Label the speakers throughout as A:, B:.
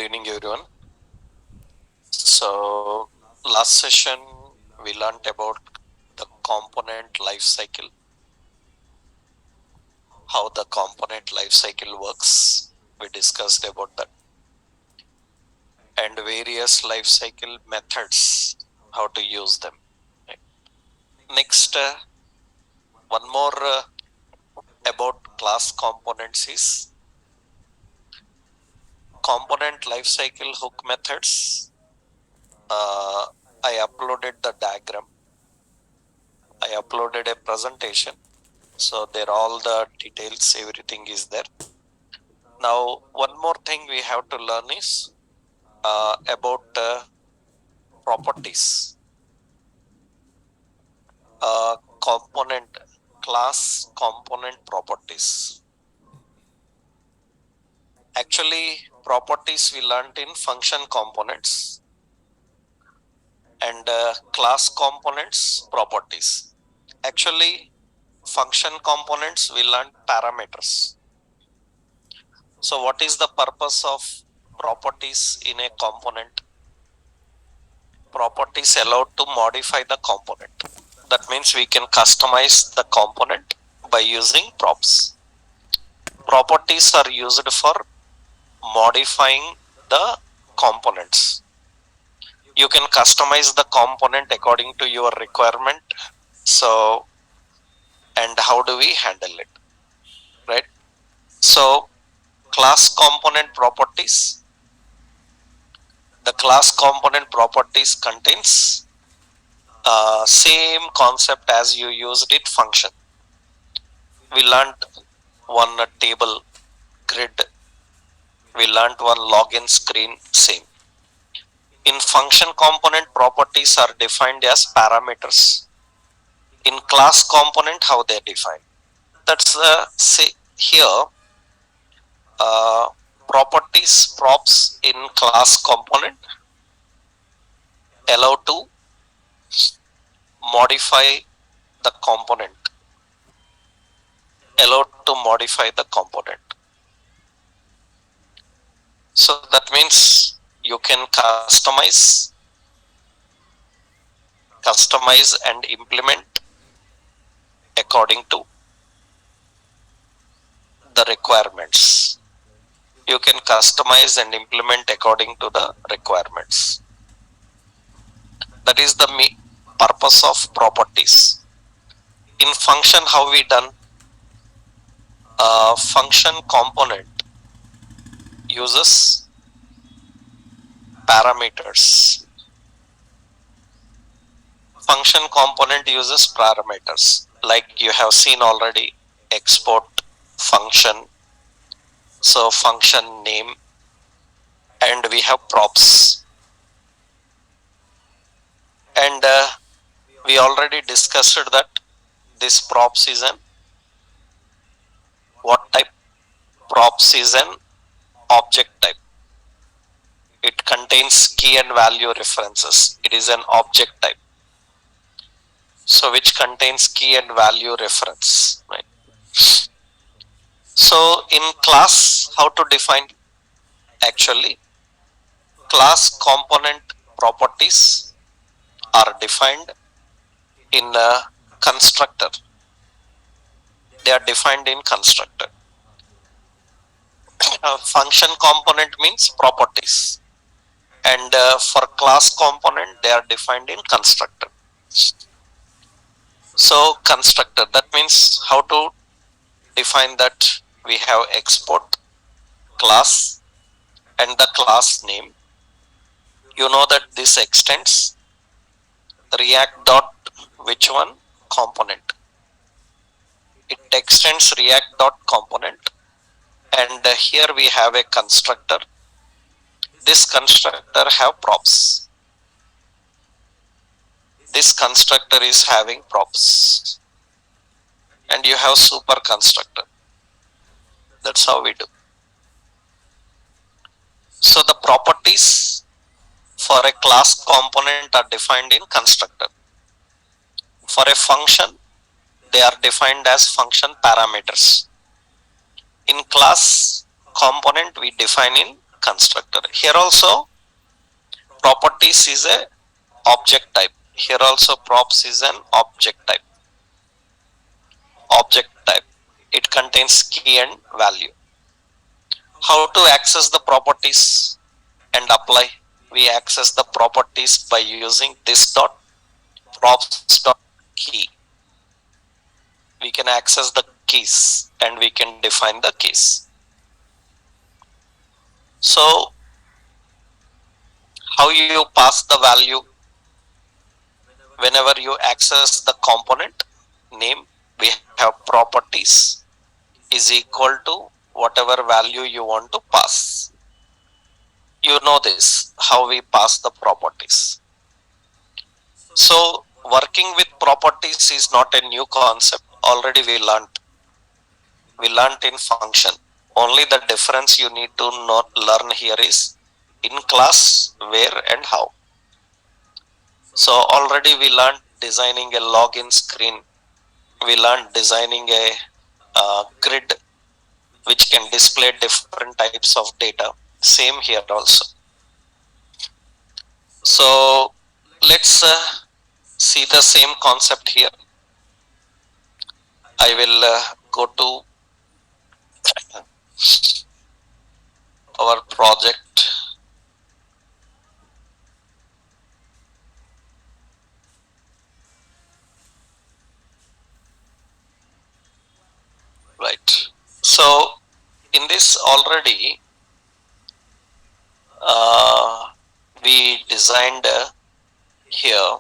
A: evening, everyone. So, last session we learned about the component life cycle, how the component life cycle works. We discussed about that and various life cycle methods, how to use them. Right. Next, one more about class components is component life cycle hook methods. I uploaded the diagram. I uploaded a presentation. So there all the details, everything is there. Now, one more thing we have to learn is about properties, component, class component properties. Actually, properties we learned in function components and class components properties. Actually, function components we learned parameters. So what is the purpose of properties in a component? Properties allowed to modify the component. That means we can customize the component by using props. Properties are used for modifying the components. You can customize the component according to your requirement. So, and how do we handle it, right? So, class component properties. The class component properties contains same concept as you used it function. We learned one table grid. We learned one login screen, same. In function component, properties are defined as parameters. In class component, how they are defined. That's say here properties props in class component allow to modify the component. Allow to modify the component. So that means you can customize and implement according to the requirements. You can customize and implement according to the requirements. That is the purpose of properties. In function, how we done? Function component uses parameters. Function component uses parameters, like you have seen already. Export function, so function name, and we have props, and we already discussed that this props is an what type? Props is an object type. It contains key and value references. It is an object type, so which contains key and value reference, right? So in class, how to define? Actually, class component properties are defined in a constructor. They are defined in constructor. Function component means properties, and for class component they are defined in constructor. So constructor, that means how to define that? We have export class and the class name. You know that this extends React dot which one? Component. It extends React dot component, and here we have a constructor. This constructor have props. This constructor is having props, and you have super constructor. That's how we do. So the properties for a class component are defined in constructor. For a function, they are defined as function parameters. In class component, we define in constructor. Here also properties is a object type. Here also props is an object type. Object type. It contains key and value. How to access the properties and apply? We access the properties by using this dot props dot key. We can access the keys and we can define the keys. So how you pass the value? Whenever you access the component name, we have properties is equal to whatever value you want to pass. You know this, how we pass the properties. So working with properties is not a new concept. Already we learned. We learned in function. Only the difference you need to not learn here is in class, where and how. So already we learned designing a login screen. We learned designing a grid which can display different types of data. Same here also. So let's see the same concept here. I will go to our project. Right. So in this already we designed here.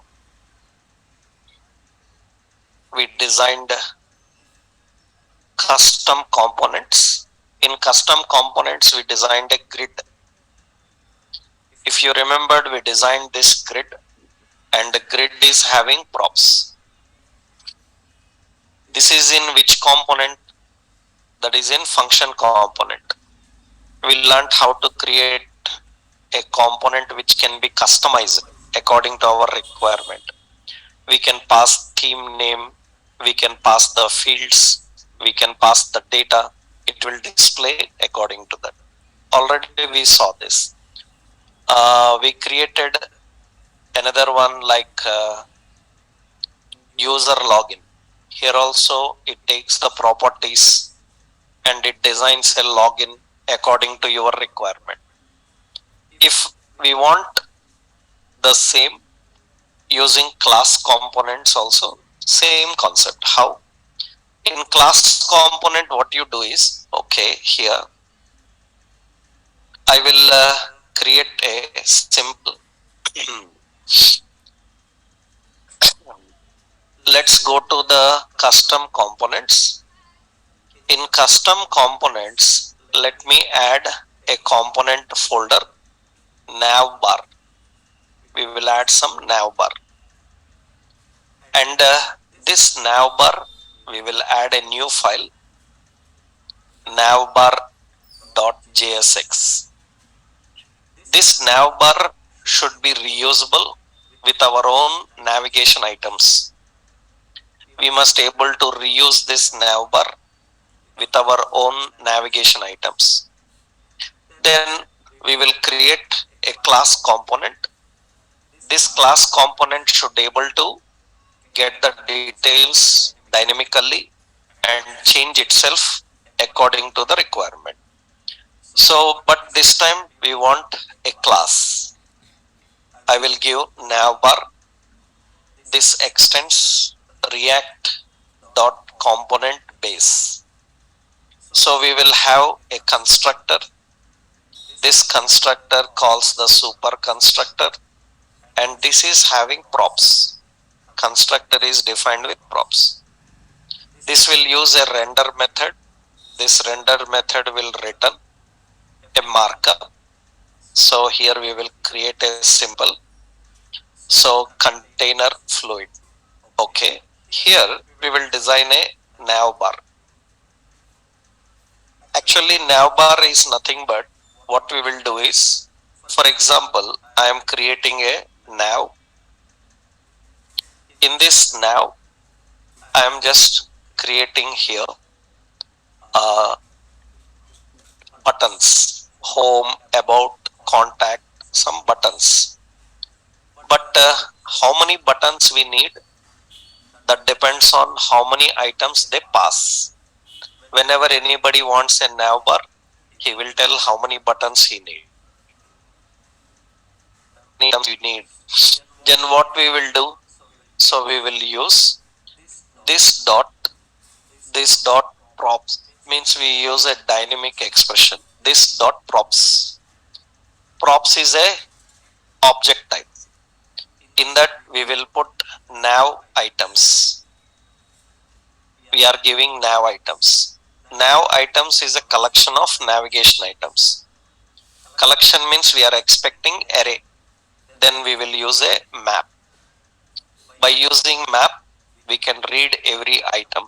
A: We designed custom components. In custom components, we designed a grid. If you remembered, we designed this grid, and the grid is having props. This is in which component? That is in function component. We learned how to create a component which can be customized according to our requirement. We can pass theme name, we can pass the fields, we can pass the data. It will display according to that. Already we saw this. We created another one like user login. Here also it takes the properties and it designs a login according to your requirement. If we want the same using class components also, same concept. How? In class component, what you do is, okay, here I will create a simple let's go to the custom components. In custom components, let me add a component folder, nav bar. We will add some nav bar, and this nav bar we will add a new file, navbar.jsx. This nav bar should be reusable with our own navigation items. We must able to reuse this nav bar with our own navigation items. Then we will create a class component. This class component should able to get the details dynamically and change itself according to the requirement. So, but this time we want a class. I will give navbar. This extends react dot component base. So we will have a constructor. This constructor calls the super constructor, and this is having props. Constructor is defined with props. This will use a render method. This render method will return a markup. So here we will create a symbol. So container fluid. Okay. Here we will design a navbar. Actually, navbar is nothing but what we will do is, for example, I am creating a nav. In this nav, I am just creating here buttons, home, about, contact, some buttons. But how many buttons we need, that depends on how many items they pass. Whenever anybody wants a nav bar, he will tell how many buttons he need. We need. Then what we will do? So we will use this dot, props, means we use a dynamic expression. This dot props. Props is a object type. In that we will put nav items. We are giving nav items. Nav items is a collection of navigation items. Collection means we are expecting array. Then we will use a map. By using map, we can read every item,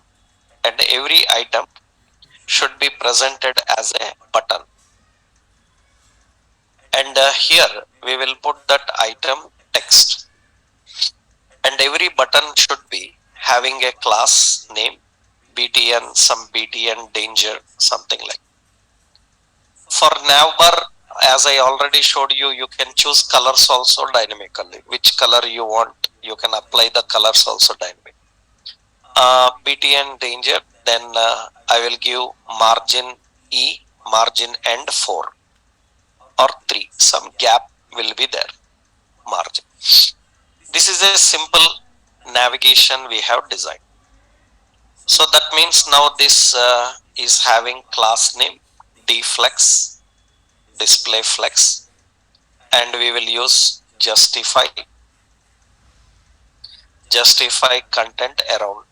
A: and every item should be presented as a button. And here we will put that item text. And every button should be having a class name, BTN, some BTN danger, something like. For navbar, as I already showed you, you can choose colors also dynamically. Which color you want, you can apply the colors also dynamically. BTN danger, then I will give margin E, margin end 4 or 3. Some gap will be there, margin. This is a simple navigation we have designed. So that means now this is having class name dflex, display flex, and we will use justify content around.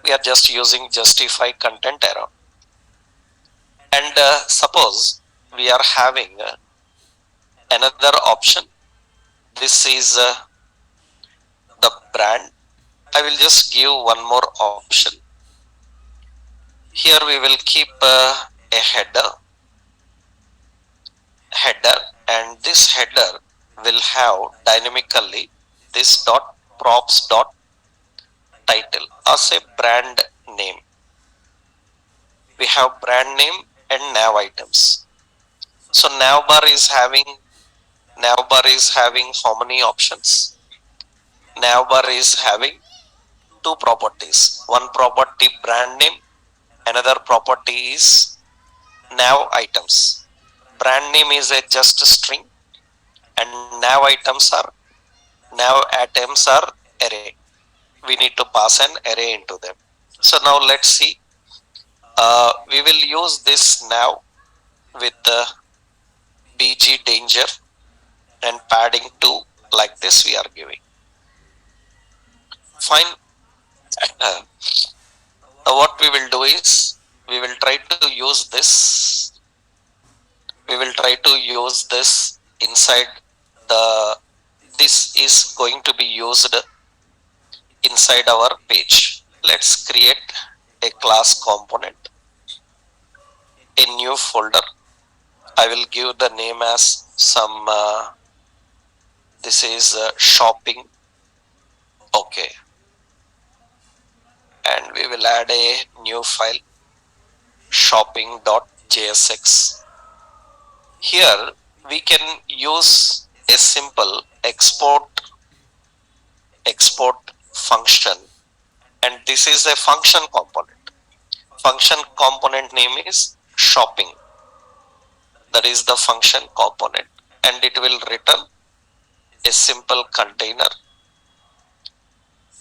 A: We are just using justify content around. And suppose we are having another option. This is the brand. I will just give one more option. Here we will keep a header, and this header will have dynamically this dot props dot title as a brand name. We have brand name and nav items. So navbar is having how many options? Navbar is having two properties. One property brand name, another property is nav items. Brand name is a just string, and nav items are array. We need to pass an array into them. So now let's see. We will use this nav with the BG danger and padding 2, like this we are giving. Fine. What we will do is we will try to use this. We will try to use this inside the. This is going to be used inside our page. Let's create a class component, a new folder. I will give the name as some. This is shopping. Okay. And we will add a new file, shopping.jsx. Here we can use a simple export function, and this is a function component. Function component name is shopping. That is the function component, and it will return a simple container.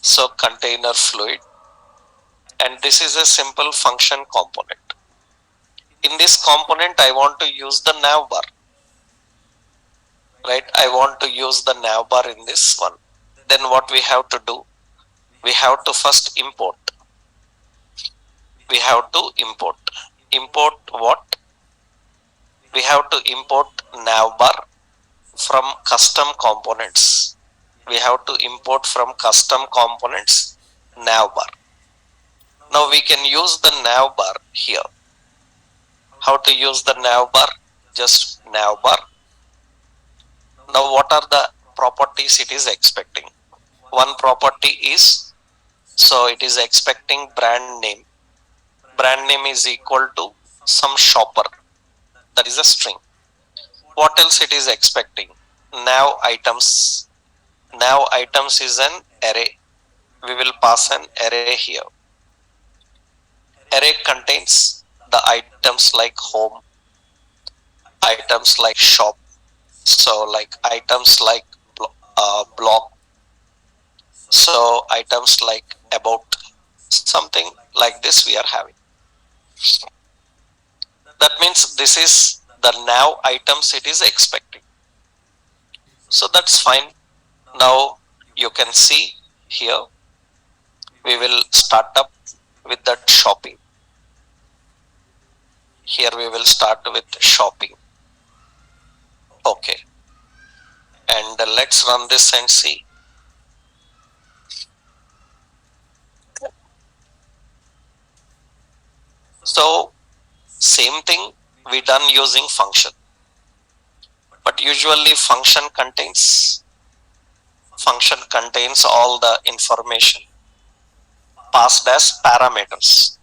A: So container fluid, and this is a simple function component. In this component I want to use the navbar, right? I want to use the navbar in this one. Then what we have to do? We have to first import. We have to import. Import what? We have to import navbar from custom components. We have to import from custom components navbar. Now we can use the navbar here. How to use the navbar? Just navbar. Now what are the properties it is expecting? One property is, so it is expecting brand name. Brand name is equal to some shopper. that is a string. What else it is expecting? Now items. Now items is an array. We will pass an array here. Array contains the items like home, items like shop, so like items like block, so items like about, something like this we are having. That means this is the now items it is expecting. So that's fine. Now you can see here we will start up with that shopping. Here we will start with shopping. Okay, and let's run this and see. So same thing we done using function, but usually function contains all the information passed as parameters.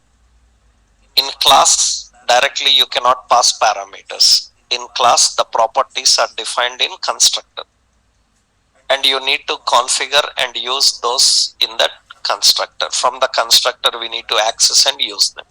A: In class directly you cannot pass parameters. In class the properties are defined in constructor, and you need to configure and use those in that constructor. From the constructor we need to access and use them.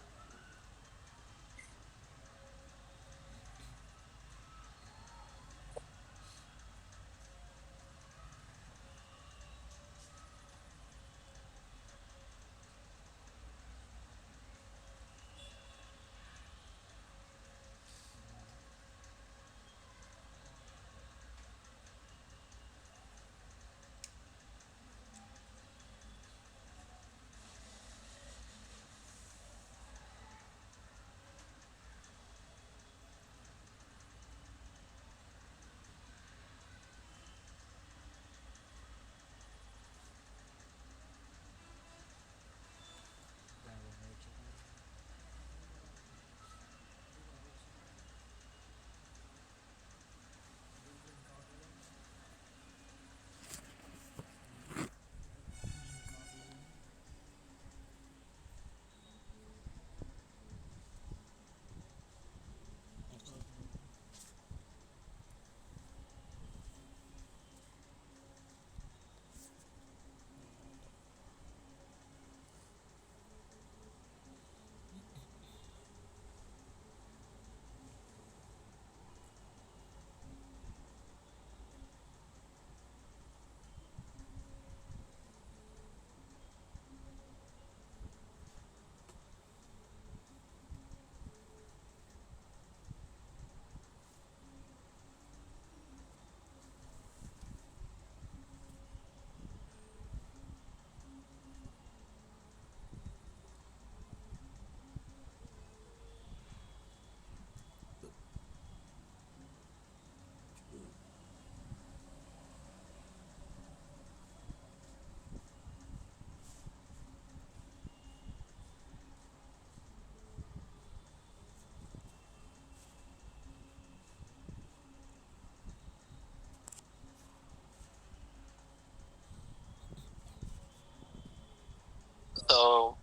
A: So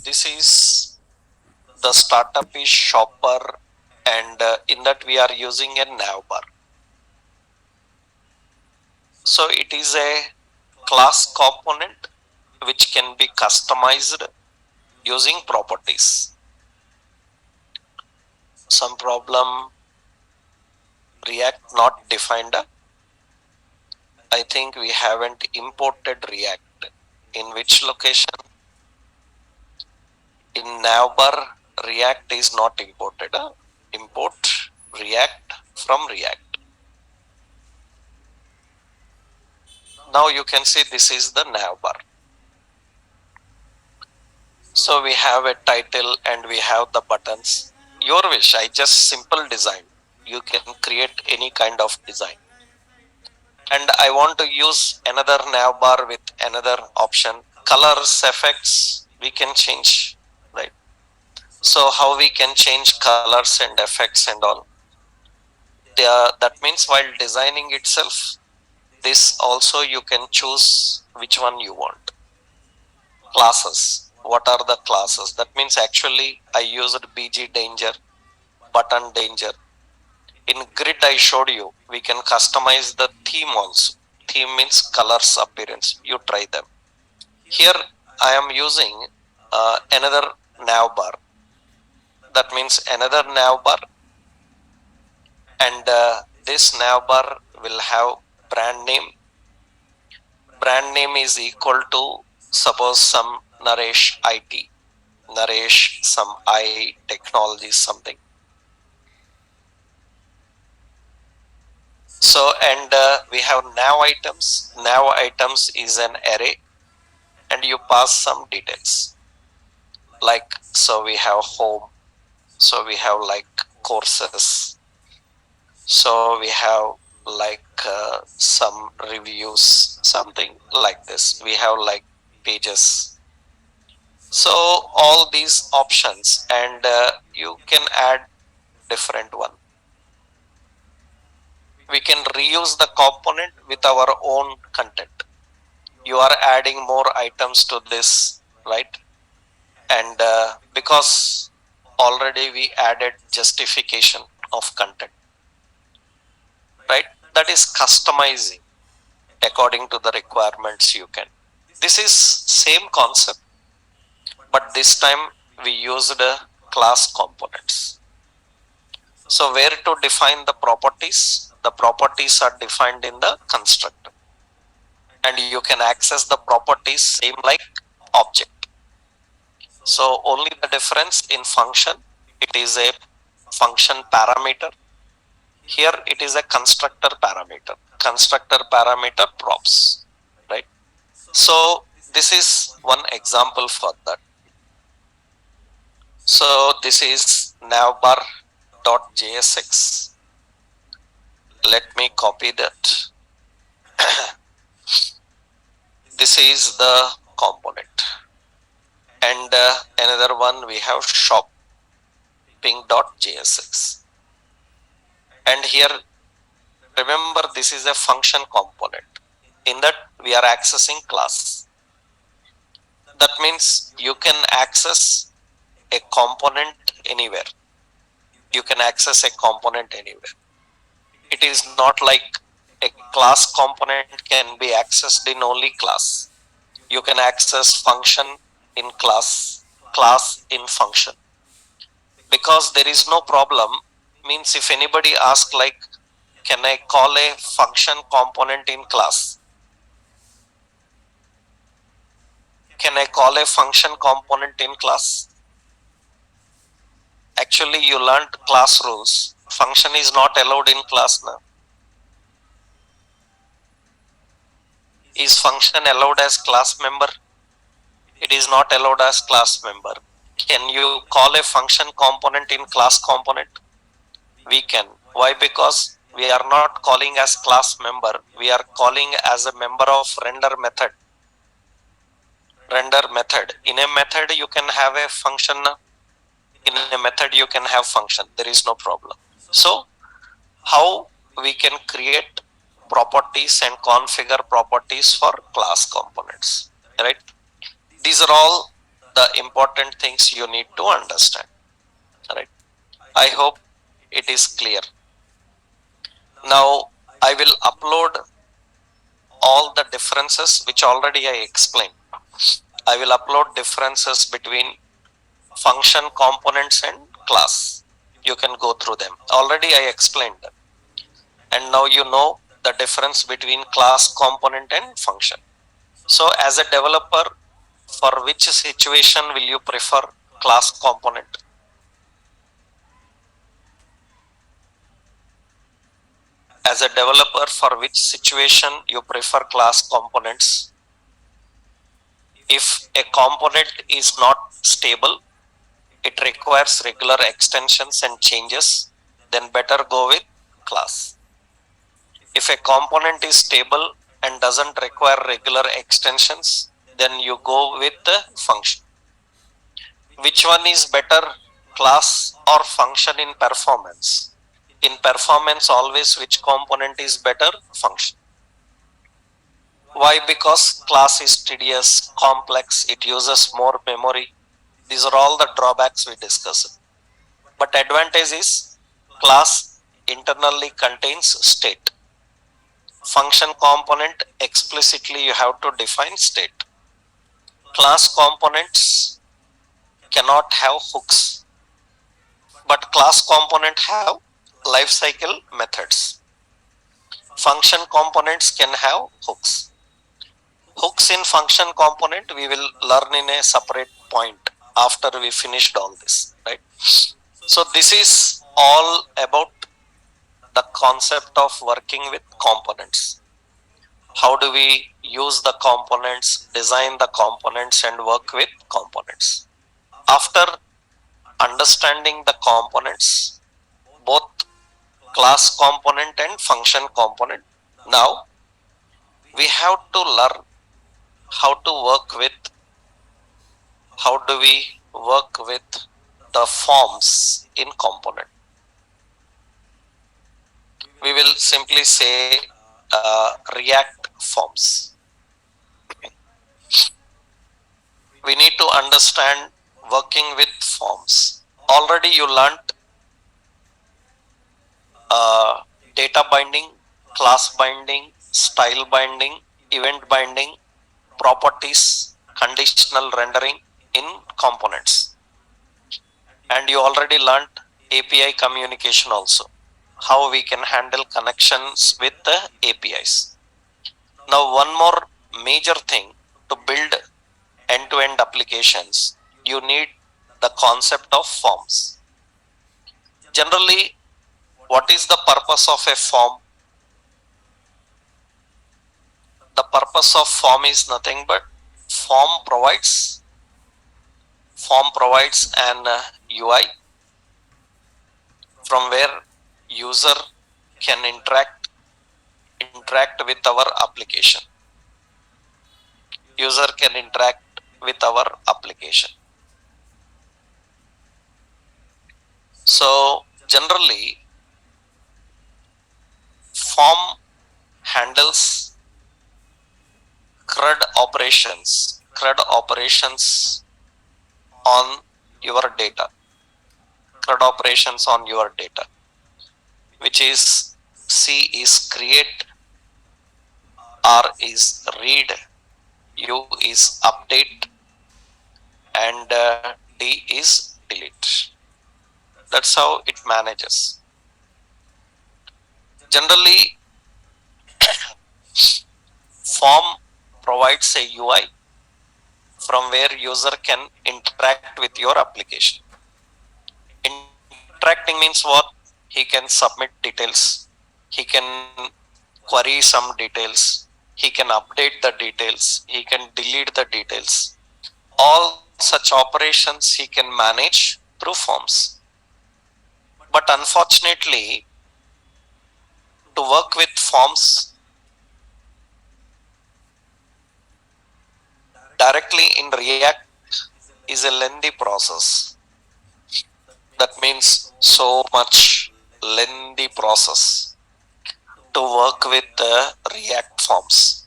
A: this is the startup is shopper, and in that we are using a navbar. So it is a class component which can be customized using properties. Some problem, React not defined. I think we haven't imported React. In which location? In navbar, React is not imported. Import React from React. Now you can see this is the navbar. So we have a title and we have the buttons. Your wish, I just simple design. You can create any kind of design. And I want to use another navbar with another option. Colors, effects, we can change, right? So how we can change colors and effects and all. That means while designing itself, this also you can choose which one you want. Classes. What are the classes? That means actually I used BG danger, button danger. In grid I showed you, we can customize the theme also. Theme means colors, appearance. You try them. Here I am using another nav bar. That means another nav bar, and this nav bar will have brand name. Brand name is equal to, suppose, some Naresh IT, Naresh some I technology something. So, and we have nav items. Nav items is an array, and you pass some details. Like, so we have home, so we have like courses, so we have like some reviews, something like this. We have like pages. So all these options, and you can add different one. We can reuse the component with our own content. You are adding more items to this, right? And because already we added justification of content, right? That is customizing according to the requirements. You can, this is same concept, but this time we used class components. So where to define the properties? The properties are defined in the constructor, and you can access the properties same like object. So only the difference in function, it is a function parameter. Here it is a constructor parameter. Constructor parameter props, right? So this is one example for that. So this is navbar dot jsx. Let me copy that. This is the component, and another one we have shopping.jsx. And here remember, this is a function component. In that we are accessing class. That means you can access a component anywhere. You can access a component anywhere. It is not like a class component can be accessed in only class. You can access function in class, class in function, because there is no problem. Means if anybody asks like, can I call a function component in class? Can I call a function component in class? Actually you learned class rules. Function is not allowed in class now. Is function allowed as class member? It is not allowed as class member. Can you call a function component in class component? We can. Why? Because we are not calling as class member. We are calling as a member of render method. Render method. In a method you can have a function. In a method you can have function. There is no problem. So how we can create properties and configure properties for class components, right? These are all the important things you need to understand, right? I hope it is clear. Now I will upload all the differences which already I explained. I will upload differences between function components and class. You can go through them. Already I explained them. And now you know the difference between class component and function. So as a developer, for which situation will you prefer class component? As a developer, for which situation you prefer class components? If a component is not stable, it requires regular extensions and changes, then better go with class. If a component is stable and doesn't require regular extensions, then you go with the function. Which one is better, class or function in performance? In performance, always which component is better? Function. Why? Because class is tedious, complex, it uses more memory. These are all the drawbacks we discussed. But advantage is class internally contains state. Function component, explicitly you have to define state. Class components cannot have hooks, but class component have life cycle methods. Function components can have hooks. Hooks in function component we will learn in a separate point after we finished all this, right? So this is all about the concept of working with components. How do we use the components, design the components, and work with components? After understanding the components, both class component and function component, now we have to learn how to work with, how do we work with the forms in component. We will simply say React forms. We need to understand working with forms. Already you learnt data binding, class binding, style binding, event binding, properties, conditional rendering in components. And you already learnt API communication also, how we can handle connections with the APIs. Now one more major thing to build end-to-end applications, you need the concept of forms. Generally, what is the purpose of a form? The purpose of form is nothing but form provides an UI from where user can interact with our application. User can interact with our application. So generally, form handles CRUD operations on your data, which is C is create, R is read, U is update, and D is delete. That's how it manages. Generally, form provides a UI from where user can interact with your application. Interacting means what? He can submit details, he can query some details, he can update the details, he can delete the details. All such operations he can manage through forms. But unfortunately, to work with forms directly in React is a lengthy process. That means so much lengthy process to work with the React forms.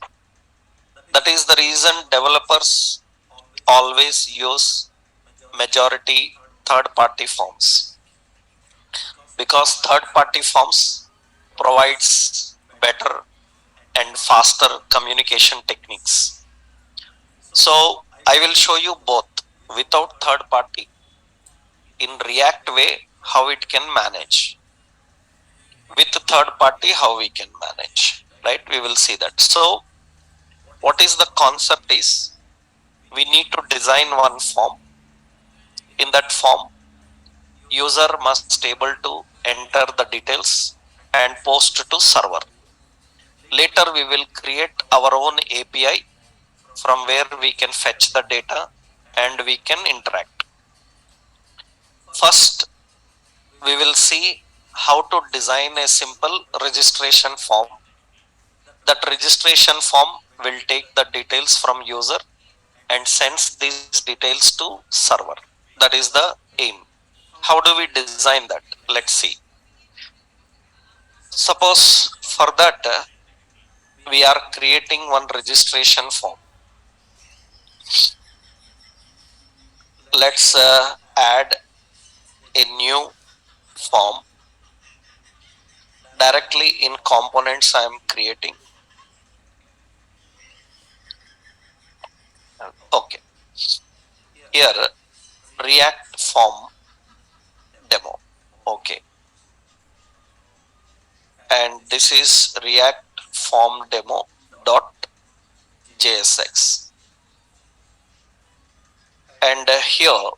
A: That is the reason developers always use majority third-party forms, because third-party forms provides better and faster communication techniques. So I will show you both without third party in React way how it can manage, with third party how we can manage, right? We will see that. So what is the concept is, we need to design one form. In that form, user must able to enter the details and post to server. Later we will create our own API from where we can fetch the data and we can interact. First, we will see how to design a simple registration form. That registration form will take the details from user and sends these details to server. That is the aim. How do we design that? Let's see. Suppose for that we are creating one registration form. Let's add a new form. directly in components I am creating. Okay, here React form demo. Okay, and this is React form demo dot JSX, and here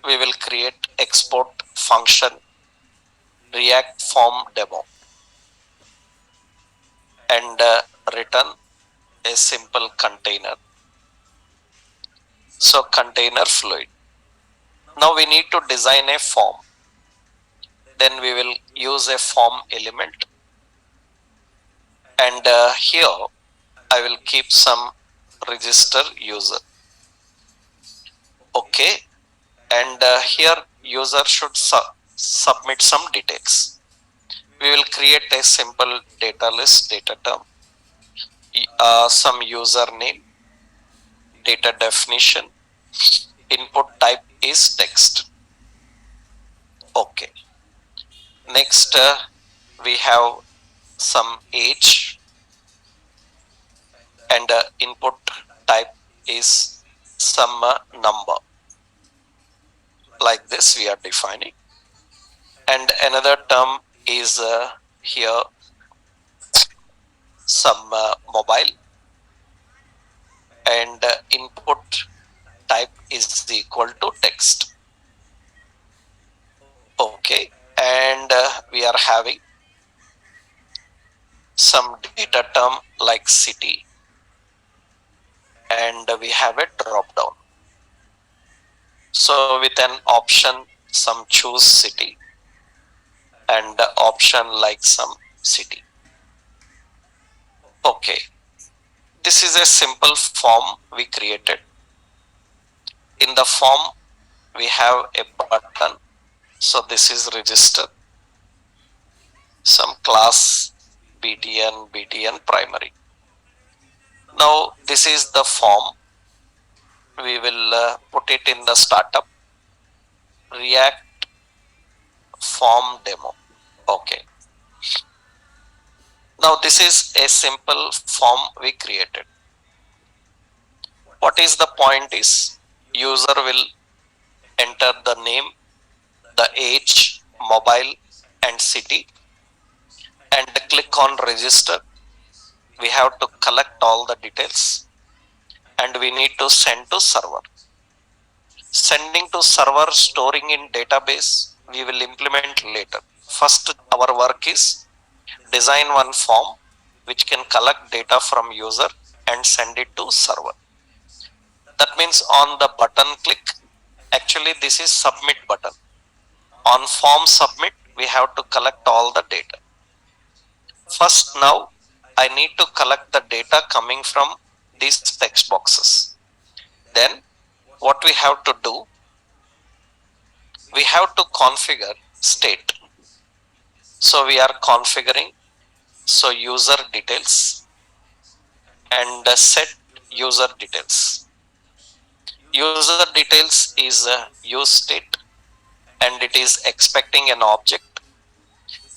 A: we will create export function React form demo and return a simple container. So container fluid. Now we need to design a form. Then we will use a form element, and here I will keep some register user. Okay, and here user should submit some details. We will create a simple data list data term, some username, data definition, input type is text. Okay, next we have some age, and input type is some number. Like this we are defining, and another term is here some mobile, and input type is equal to text. Okay, and we are having some data term like city, and we have a drop down. So with an option some choose city, and option like some city. Okay, this is a simple form we created. In the form we have a button, so this is register, some class btn primary. Now this is the form. We will put it in the startup React form demo. Okay, now this is a simple form we created. What is the point is, user will enter the name, the age, mobile and city, and click on register. We have to collect all the details, and we need to send to server. Sending to server, storing in database, we will implement later. First our work is design one form which can collect data from user and send it to server. That means on the button click, actually this is submit button. On form submit, we have to collect all the data. First now I need to collect the data coming from these text boxes. Then what we have to do, we have to configure state. So we are configuring, so user details and set user details. User details is use state, and it is expecting an object.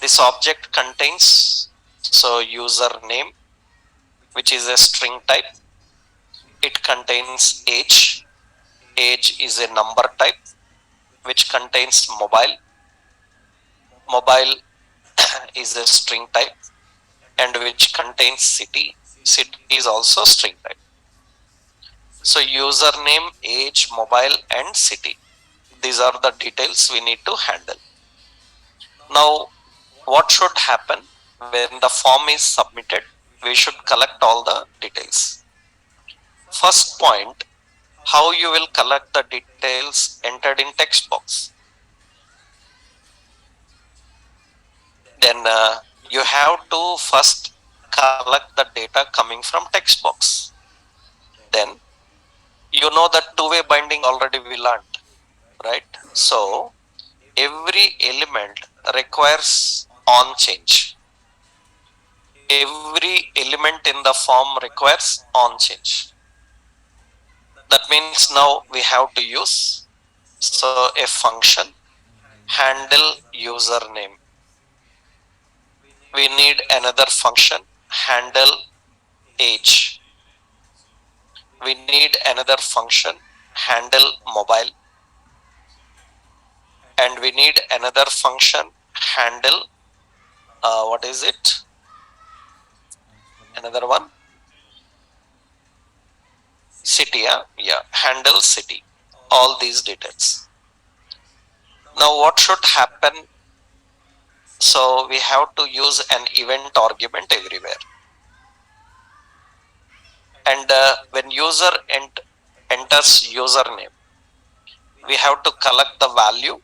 A: This object contains so user name, which is a string type. It contains age. Age is a number type, which contains mobile. Mobile is a string type, and which contains city. City is also string type. So username, age, mobile and city. These are the details we need to handle. Now what should happen when the form is submitted? We should collect all the details. First point, how you will collect the details entered in text box. Then you have to first collect the data coming from text box. Then you know that two-way binding already we learned, right? So every element requires on change. Every element in the form requires on change. That means now we have to use so a function handle username. We need another function, handle age. We need another function, handle mobile. And we need another function, handle, what is it? Another one, city. Yeah, handle city. All these details. Now what should happen? So we have to use an event argument everywhere. And when user enters username, we have to collect the value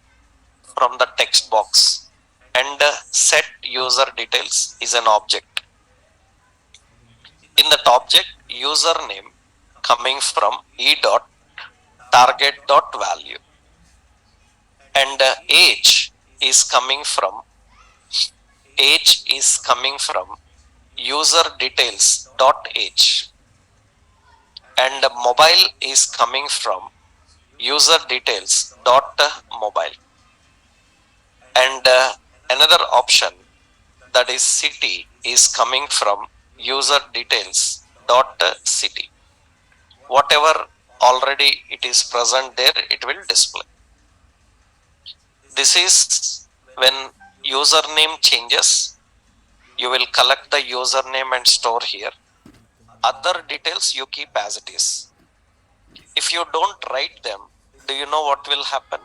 A: from the text box. And set user details is an object. In that object, username coming from e dot target dot value, and age is coming from user details dot age, and mobile is coming from user details dot mobile, and another option, that is city, is coming from user details dot city. Whatever already it is present there, it will display. This is when username changes, you will collect the username and store here. Other details you keep as it is. If you don't write them, do you know what will happen?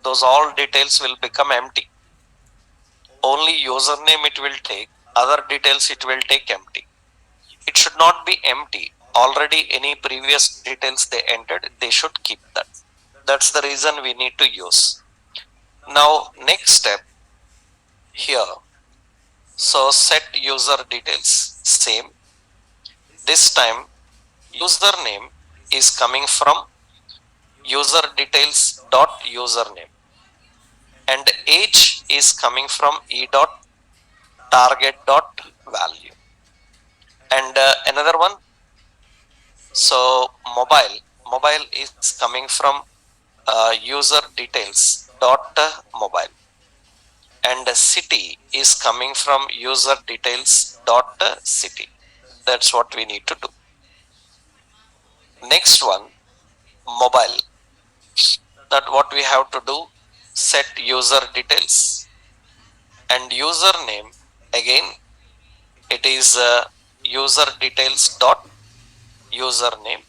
A: Those all details will become empty. Only username it will take, other details it will take empty. It should not be empty. Already any previous details they entered, they should keep that. That's the reason we need to use. Now next step here. So set user details, same. This time username is coming from user details dot username, and age is coming from e dot target dot value, and another one, so mobile is coming from user details dot mobile, and city is coming from user details dot city. That's what we need to do. Next one, mobile. That what we have to do, set user details, and username, again it is user details dot username.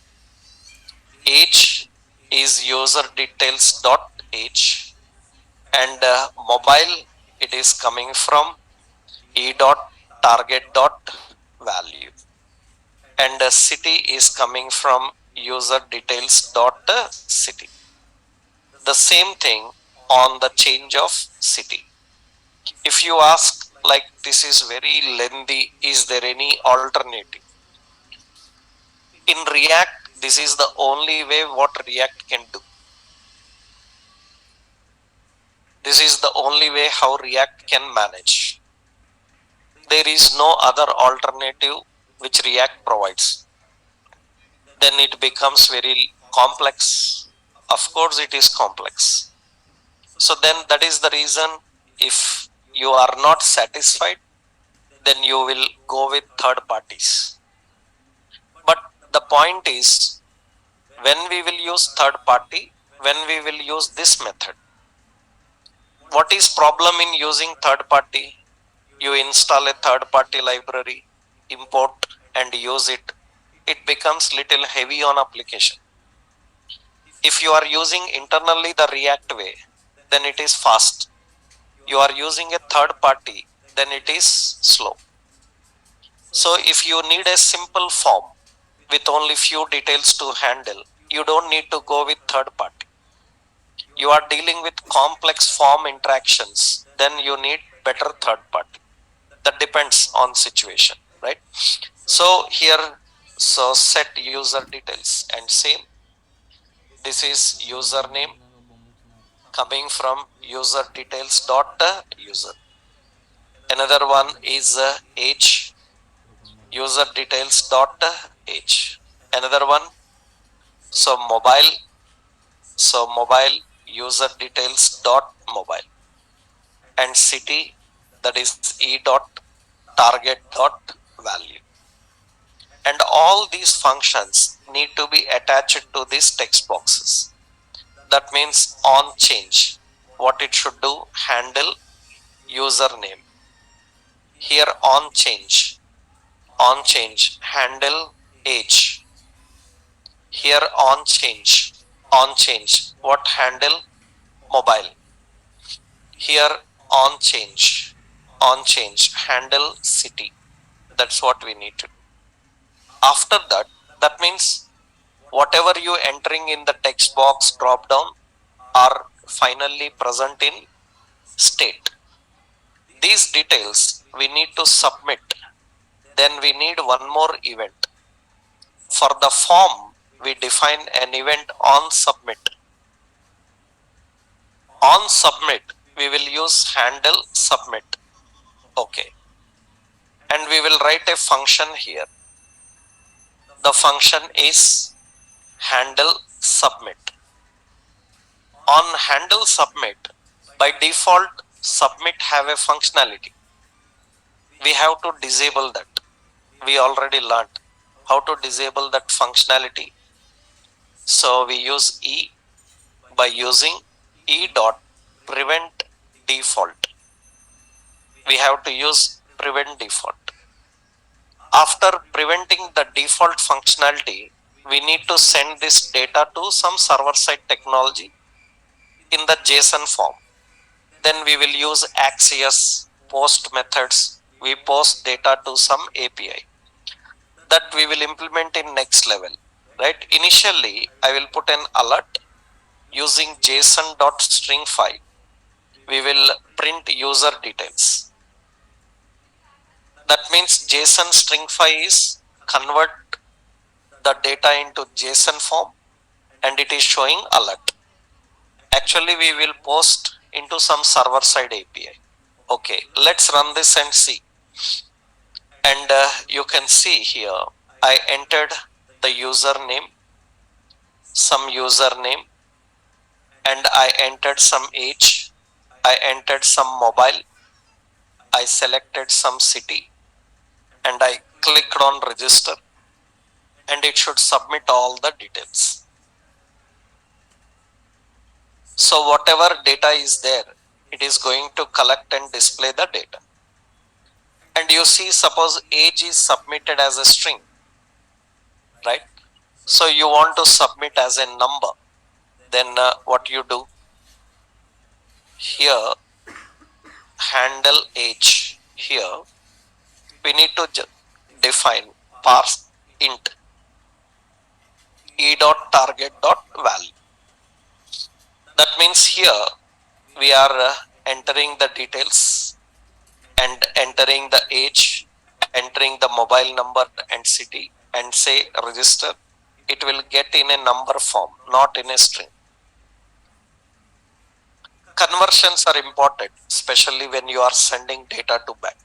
A: Age is user details dot age, and mobile, it is coming from e dot target dot value, and city is coming from user details dot city. The same thing on the change of city. If you ask, like, this is very lengthy, is there any alternative? In React, this is the only way what React can do. This is the only way how React can manage. There is no other alternative which React provides. Then it becomes very complex. Of course, it is complex. So then that is the reason, if you are not satisfied, then you will go with third parties. But the point is, when we will use third party, when we will use this method, what is problem in using third party? You install a third party library, import and use it. It becomes little heavy on application. If you are using internally the React way, then it is fast. You are using a third party, then it is slow. So if you need a simple form with only few details to handle, you don't need to go with third party. You are dealing with complex form interactions, then you need better third party. That depends on situation, right? So here, so set user details, and same, this is username coming from user details dot user. Another one is age, user details dot age. Another one, so mobile user details dot mobile, and city, that is e dot target dot value. And all these functions need to be attached to these text boxes. That means on change, what it should do, handle username. Here on change, handle age. Here on change, what handle mobile. Here on change, handle city. That's what we need to do. After that, that means whatever you entering in the text box drop down are finally present in state. These details we need to submit. Then we need one more event. For the form, we define an event on submit. On submit, we will use handle submit. Okay. And we will write a function here. The function is handle submit. On handle submit, by default, submit have a functionality. We have to disable that. We already learned how to disable that functionality. So we use E by using E dot prevent default. We have to use prevent default. After preventing the default functionality, we need to send this data to some server-side technology in the JSON form. Then we will use Axios post methods. We post data to some API that we will implement in next level. Right? Initially, I will put an alert using JSON.string5. We will print user details. That means JSON string5 is convert the data into JSON form and it is showing alert. Actually, we will post into some server side API. Okay, let's run this and see. And you can see here, I entered the username, some username, and I entered some age. I entered some mobile. I selected some city and I clicked on register and it should submit all the details. So whatever data is there, it is going to collect and display the data. And you see, suppose age is submitted as a string, right? So you want to submit as a number. Then what you do? Here, handle age. Here, we need to define parse int e.target.value. That means here we are entering the details and entering the age, entering the mobile number and city, and say register. It will get in a number form, not in a string. Conversions are important, especially when you are sending data to bank.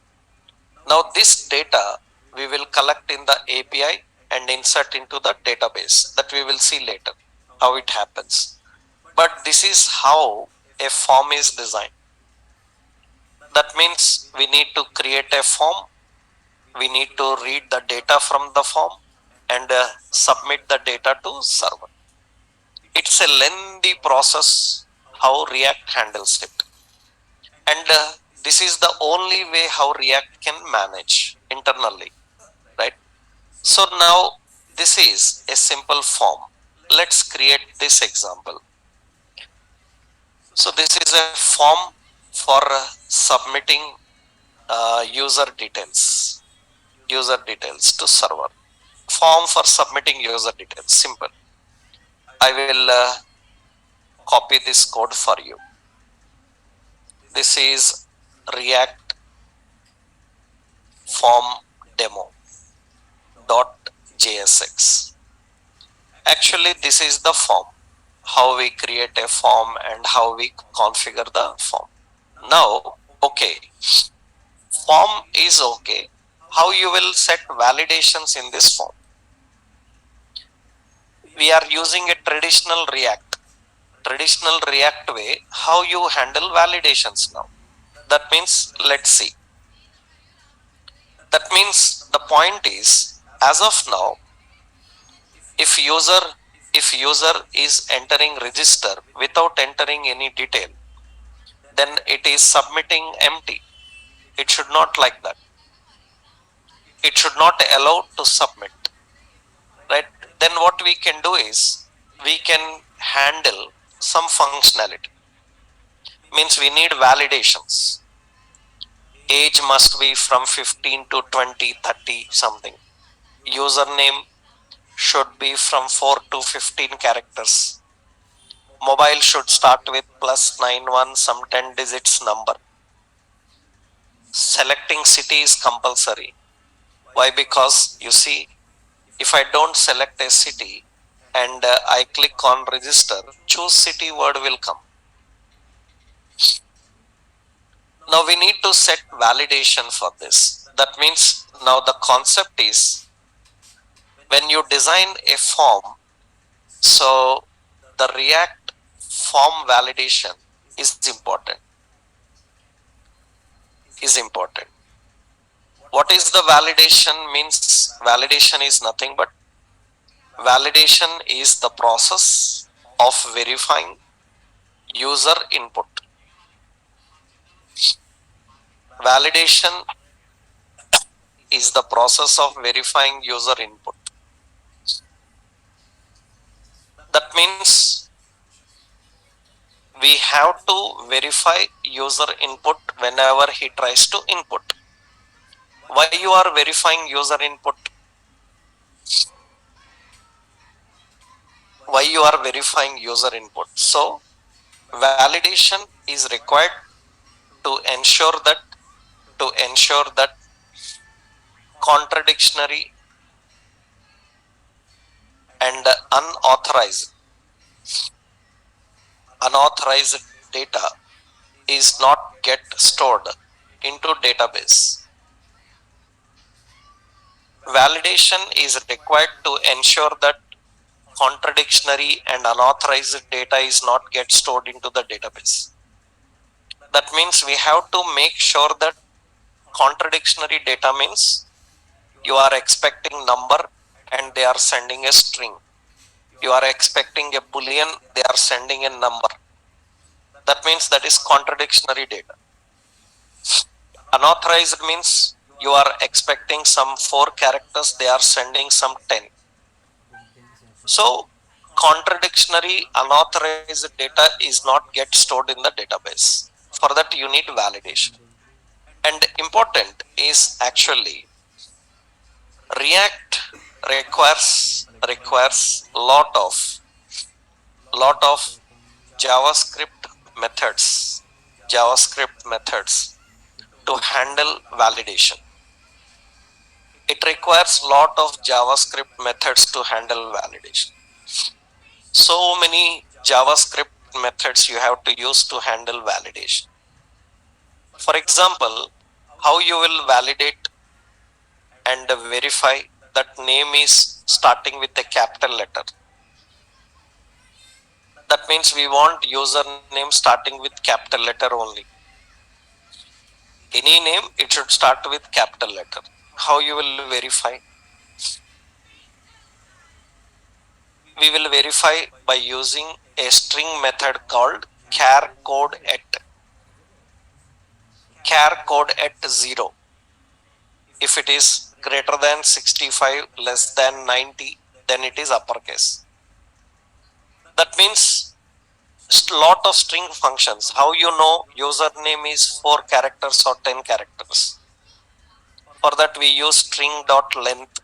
A: Now this data we will collect in the API and insert into the database. That we will see later how it happens. But this is how a form is designed. That means we need to create a form. We need to read the data from the form and submit the data to server. It's a lengthy process how React handles it. And this is the only way how React can manage internally, right? So now this is a simple form. Let's create this example. So this is a form for submitting user details to server. Form for submitting user details, simple. I will copy this code for you. This is React form demo .jsx. Actually, this is the form, how we create a form and how we configure the form. Now, okay, form is okay. How you will set validations in this form? We are using a traditional React way. How you handle validations now? That means, let's see. That means the point is, as of now, if user if user is entering register without entering any detail, then it is submitting empty. It should not like that. It should not allow to submit, right? Then what we can do is we can handle some functionality. Means we need validations. Age must be from 15 to 20, 30 something. Username should be from 4 to 15 characters. Mobile should start with +91 some 10 digits number. Selecting city is compulsory. Why? Because you see, if I don't select a city and I click on register, choose city word will come. Now we need to set validation for this. That means now the concept is, when you design a form, so the React form validation is important. What is the validation? Means validation is nothing but validation is the process of verifying user input. Validation is the process of verifying user input. That means we have to verify user input whenever he tries to input. Why you are verifying user input? Why you are verifying user input? So validation is required to ensure that contradictory and unauthorized data is not get stored into database. Validation is required to ensure that contradictory and unauthorized data is not get stored into the database. That means we have to make sure that contradictory data means you are expecting number and they are sending a string. You are expecting a boolean, they are sending a number. That means that is contradictory data. Unauthorized means you are expecting some 4 characters, they are sending some 10. So contradictory unauthorized data is not get stored in the database. For that you need validation. And important is actually React requires lot of JavaScript methods to handle validation. It requires lot of JavaScript methods to handle validation. So many JavaScript methods you have to use to handle validation. For example, how you will validate and verify that name is starting with a capital letter. That means we want username starting with capital letter only. Any name, it should start with capital letter. How you will verify? We will verify by using a string method called char code at 0. If it is greater than 65, less than 90, then it is uppercase. That means lot of string functions. How you know username is 4 characters or 10 characters? For that we use string.length,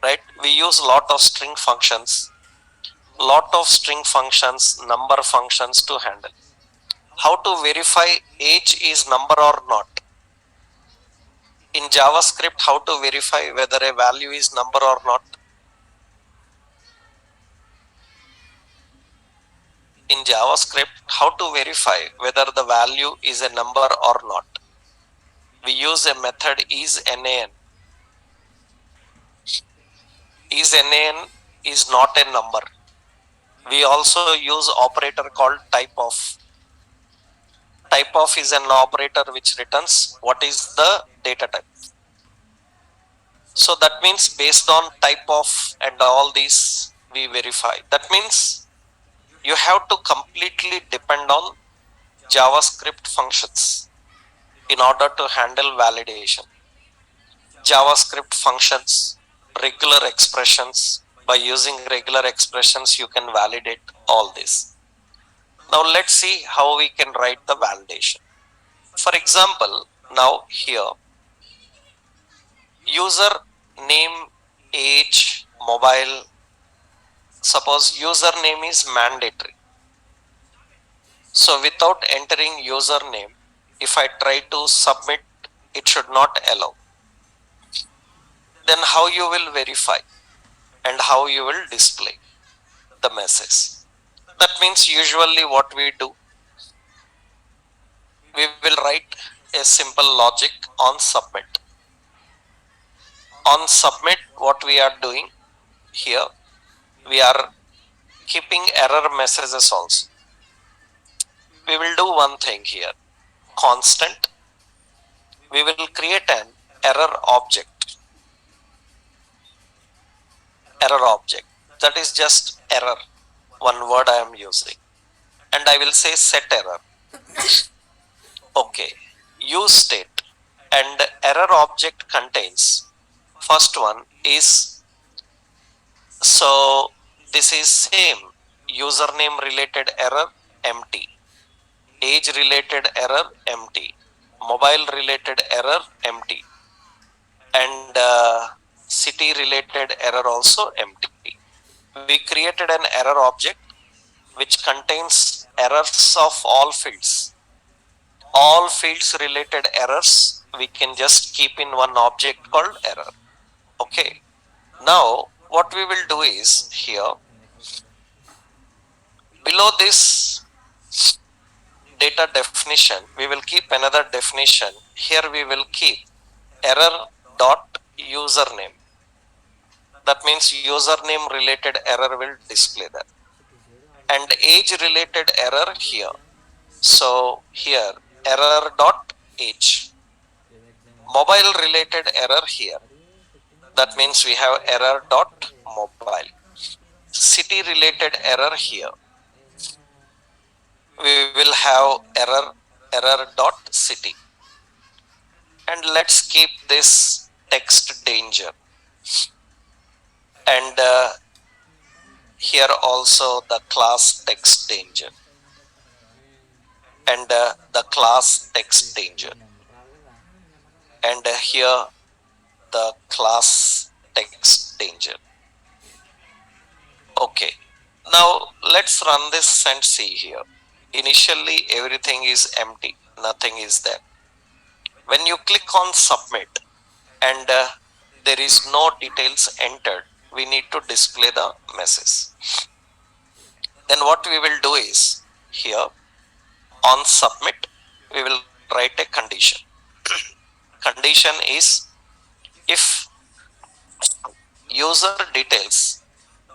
A: right? We use lot of string functions, number functions to handle. How to verify age is number or not? In JavaScript, how to verify whether a value is number or not? In JavaScript, how to verify whether the value is a number or not? We use a method isNaN. IsNaN is not a number. We also use operator called typeof. Typeof is an operator which returns what is the data type. So that means based on type of and all these we verify. That means you have to completely depend on JavaScript functions in order to handle validation. JavaScript functions, regular expressions. By using regular expressions, you can validate all this. Now let's see how we can write the validation. For example, now here, user name, age, mobile. Suppose username is mandatory. So without entering username, if I try to submit, it should not allow. Then how you will verify and how you will display the message? That means usually what we do, we will write a simple logic on submit. On submit, what we are doing here, we are keeping error messages also. We will do one thing here, constant. We will create an error object. Error object. That is just error. One word I am using. And I will say set error. Okay. Use state. And error object contains, first one is, so this is same, username related error empty, age related error empty, mobile related error empty, and city related error also empty. We created an error object which contains errors of all fields. All fields related errors we can just keep in one object called error. Okay. Now what we will do is here, below this data definition, we will keep another definition. Here we will keep error dot username. That means username related error will display that. And age related error here. So here error dot age. Mobile related error here. That means we have error dot mobile. City related error here. We will have error dot city. And let's keep this text danger. And here also the class text danger. And the class text danger. And here the class text danger. Okay. Now let's run this and see here. Initially everything is empty. Nothing is there. When you click on submit and there is no details entered, we need to display the message. Then what we will do is here on submit, we will write a condition. Condition is if user details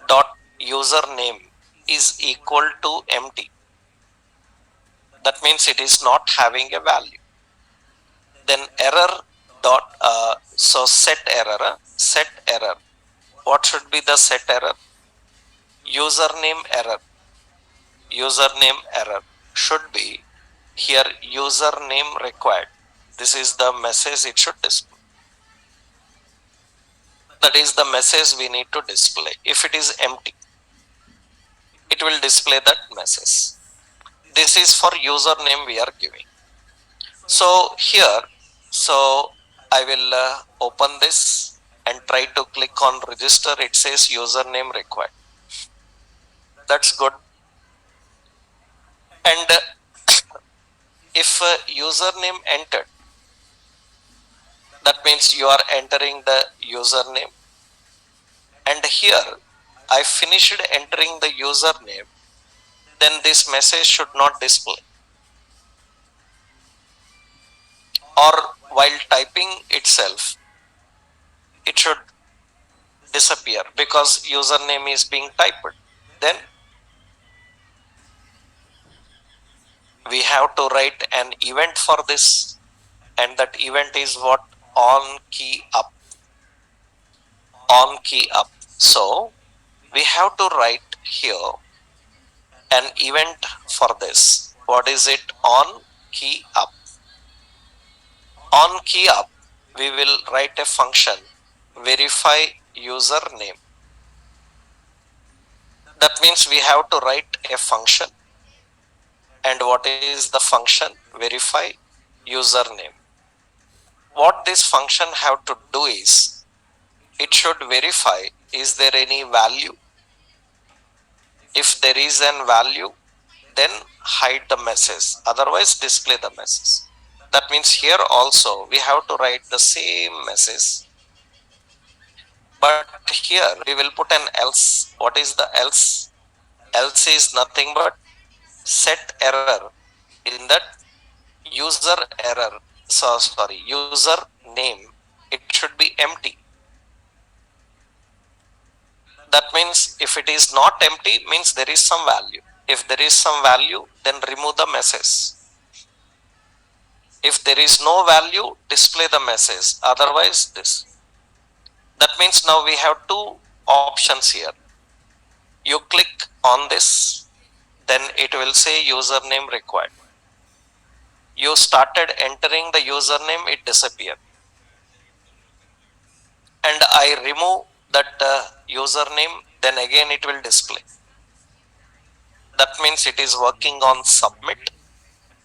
A: dot username is equal to empty, that means it is not having a value. Then error dot so set error. What should be the set error? Username error. Username error should be here username required. This is the message it should display. That is the message we need to display. If it is empty, it will display that message. This is for username we are giving. So here, so I will open this and try to click on register. It says username required. That's good. And if username entered, that means you are entering the username. And here I finished entering the username, then this message should not display. Or while typing itself, it should disappear because username is being typed. Then we have to write an event for this, and that event is what? On key up. key up. So we have to write here an event for this. What is it? On key up. On key up, we will write a function verify username. That means we have to write a function. And what is the function? Verify username. What this function have to do is, it should verify, is there any value? If there is an value, then hide the message, otherwise display the message. That means here also we have to write the same message, but here we will put an else. What is the else? Else is nothing but set error in that user error. So sorry, user name, it should be empty. That means if it is not empty, means there is some value. If there is some value, then remove the message. If there is no value, display the message, otherwise this. That means now we have two options here. You click on this, then it will say username required. You started entering the username, it disappeared. And I remove that username, then again it will display. That means it is working on submit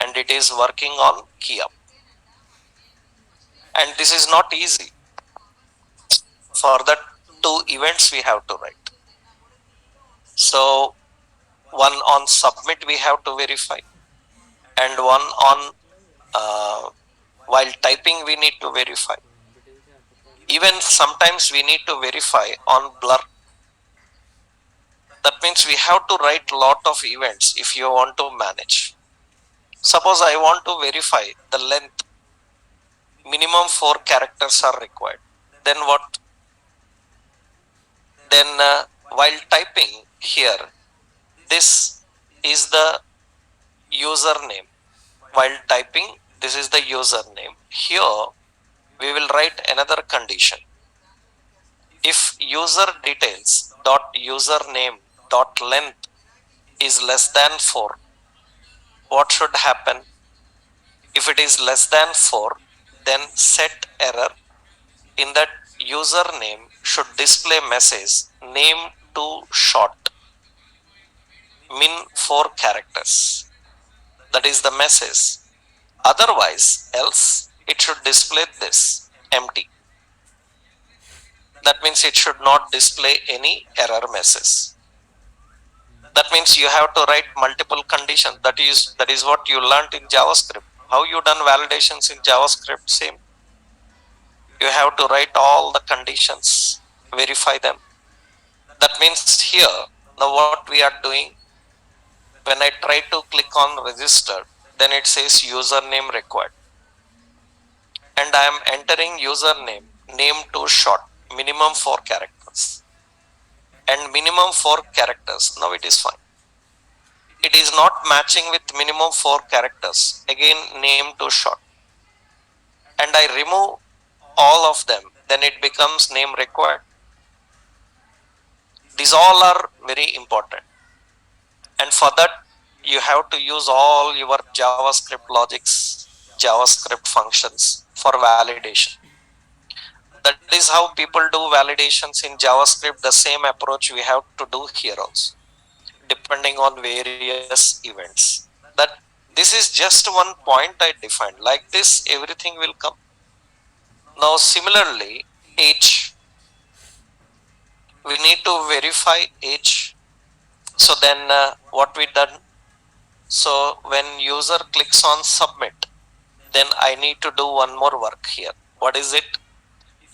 A: and it is working on key up. And this is not easy. For that two events we have to write. So one on submit we have to verify, and one on while typing we need to verify. Even sometimes we need to verify on blur. That means we have to write lot of events if you want to manage. Suppose I want to verify the length, minimum 4 characters are required. Then what? Then while typing here, this is the username. While typing, this is the username. Here we will write another condition. If user details dot username dot length is less than 4, what should happen? If it is less than 4, then set error. In that username should display message name too short, min 4 characters. That is the message. Otherwise, else it should display this empty. That means it should not display any error message. That means you have to write multiple conditions. That is what you learned in JavaScript. How you done validations in JavaScript? Same. You have to write all the conditions, verify them. That means here, now what we are doing, when I try to click on register, then it says username required. And I am entering username, name too short, minimum 4 characters. And minimum 4 characters, now it is fine. It is not matching with minimum 4 characters, again name too short. And I remove all of them, then it becomes name required. These all are very important. And for that, you have to use all your JavaScript logics, JavaScript functions for validation. That is how people do validations in JavaScript. The same approach we have to do here also, depending on various events. That this is just one point I defined. Like this, everything will come. Now similarly, age. We need to verify age. So then what we done? So when user clicks on submit, then I need to do one more work here. What is it?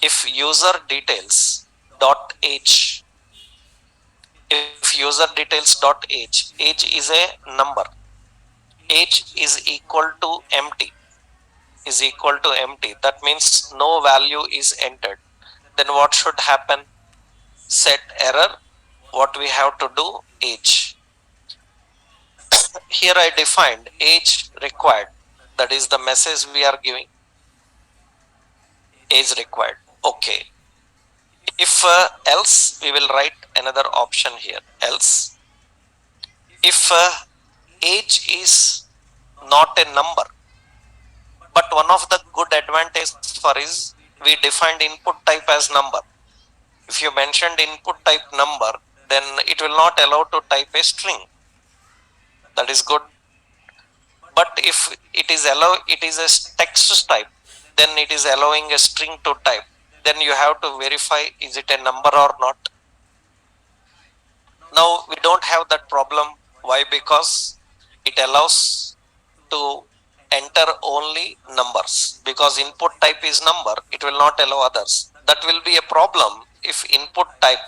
A: If user details dot age, if user details dot age is a number, age is equal to empty, that means no value is entered, then what should happen? Set error. What we have to do? Age. Here I defined age required, that is the message we are giving, age required. Okay, If else, we will write another option here. Else, if age is not a number, but one of the good advantages for is we defined input type as number. If you mentioned input type number, then it will not allow to type a string. That is good. But if it is a text type, then it is allowing a string to type. Then you have to verify, is it a number or not? Now we don't have that problem. Why? Because it allows to enter only numbers. Because input type is number, it will not allow others. That will be a problem if input type,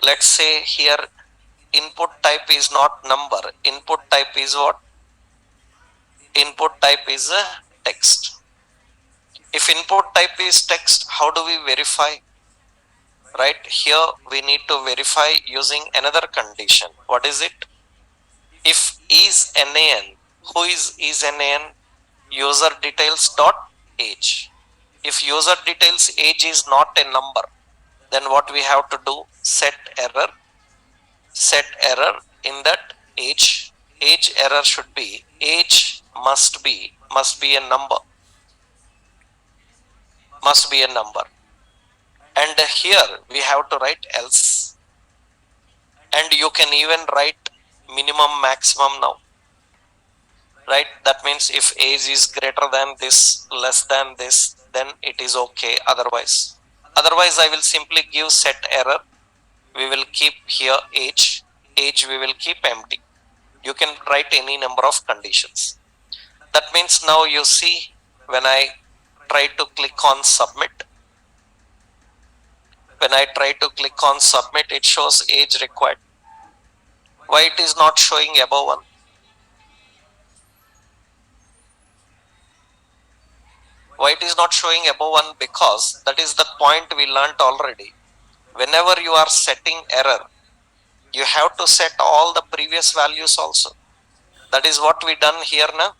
A: let's say here, input type is not number. Input type is what? Input type is a text. If input type is text, how do we verify? Right here, we need to verify using another condition. What is it? If is nan, who is nan? User details dot age. If user details age is not a number, then what we have to do? Set error in that age. Age error should be age must be a number. Must be a number. And here we have to write else. And you can even write minimum maximum now. Right? That means if age is greater than this, less than this, then it is okay. Otherwise I will simply give set error. We will keep here age we will keep empty. You can write any number of conditions. That means now you see, when I try to click on submit, it shows age required. Why it is not showing above 1? Why it is not showing above 1? Because that is the point we learnt already. Whenever you are setting error, you have to set all the previous values also. That is what we done here now.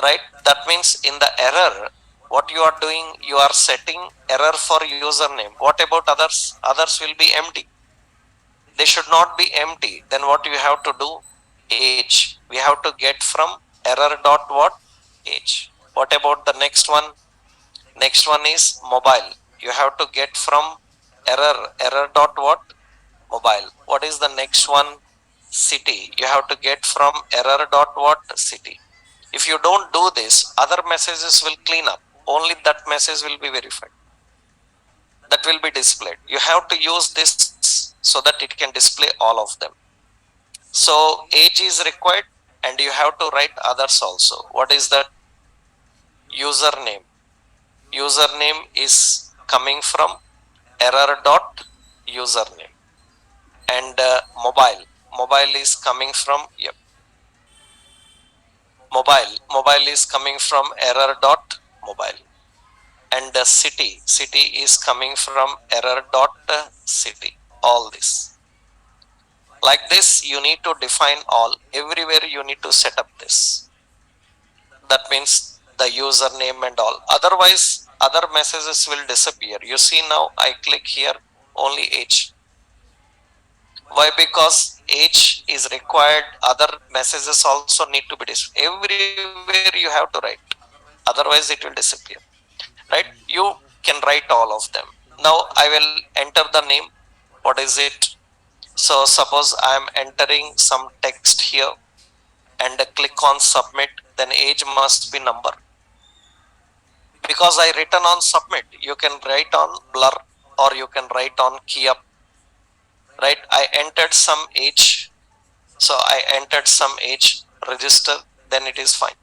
A: Right? That means in the error, what you are doing, you are setting error for username. What about others? Others will be empty. They should not be empty. Then what you have to do? Age. We have to get from error dot what? Age. What about the next one? Next one is mobile. You have to get from error dot what? Mobile. What is the next one? City. You have to get from error dot what? City. If you don't do this, other messages will clean up. Only that message will be verified. That will be displayed. You have to use this so that it can display all of them. So age is required, and you have to write others also. What is that? Username. Username is coming from error dot username. And mobile is coming from mobile is coming from error dot mobile. And city is coming from error dot city. All this, like this, you need to define all. Everywhere you need to set up this. That means the username and all. Otherwise, other messages will disappear. You see now, I click here, only age. Why? Because age is required. Other messages also need to be displayed. Everywhere you have to write. Otherwise, it will disappear. Right? You can write all of them. Now I will enter the name. What is it? So suppose I am entering some text here and click on submit. Then age must be number. Because I written on submit, you can write on blur or you can write on key up. Right? I entered some age. So I entered some age, register, then it is fine.